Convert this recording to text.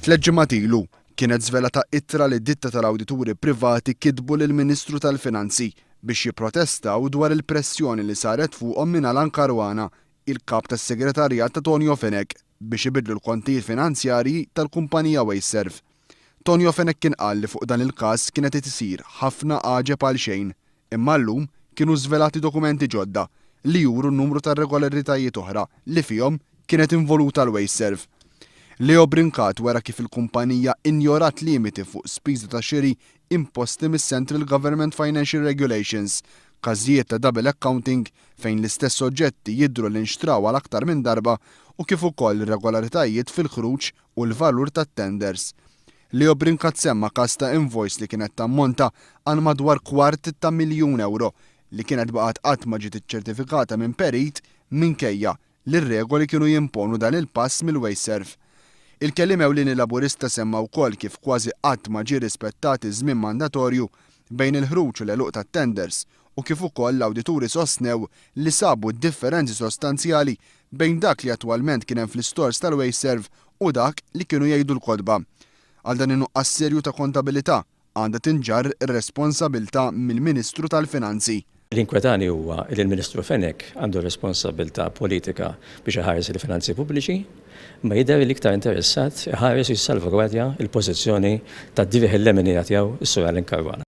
Tliet ġimgħat ilu kienet żvelata ittra li ditta tal-awdituri privati kitbu lill-Ministru tal-Finanzi biex jipprotestaw dwar il-pressjoni li saret fuqhom minn Alan Caruana, il-kap tas-segretarjat ta' Tonio Fenech, biex ibidlu l-kontijiet finanzjarji tal-kumpanija Wayserve. Tonio Fenech kien qal li fuq dan il-każ kienet isir ħafna għaġeb għal xejn, imma llum kienu żvelati dokumenti ġodda li juru n-numru ta' regolaritajiet oħra li fihom kienet involuta l-Wayserve. Leo Brincat wara kif il-kumpanija injorat limiti fuq spiża ta' xiri imposti mis-Central Government Financial Regulations, każijiet ta' double accounting fejn l-istess soġġetti jidhru li nxtraw għal aktar minn darba u kif ukoll irregolaritajiet fil-ħruġ u l-valur tat-tenders. Leo Brincat semma każ ta' invoice li kienet tammonta għal madwar €250,000 li kienet baqgħet qatt ma ġiet iċċertifikata minn perit minkejja li r-regoli kienu jimponu dan il-pass mill-Wayserve. Il-kelliem ewlieni laburista semma wkoll kif kważi qatt ma ġie rispettat iż-żmien mandatorju bejn il-ħruġ u l-għeluq tat-tenders u kif ukoll l-awdituri sostnew li sabu differenzi sostanzjali bejn dak li attwalment kien hemm fl-istors tal-Wayserve u dak li kienu jgħidu l-kodba. Għal dan in-nuqqas serju ta' kontabilità għandha tinġar ir-responsabbiltà mill-Ministru tal-Finanzi. L-inkwetani huwa li l-Ministru Fenech għandu responsabilità politika biex iħares il-finanzi pubbliċi, ma jidher li iktar interessat iħares u jissalvagwardja il-pożizzjoni tad-divieħ il-leminija tiegħu is-Sur Alan Caruana.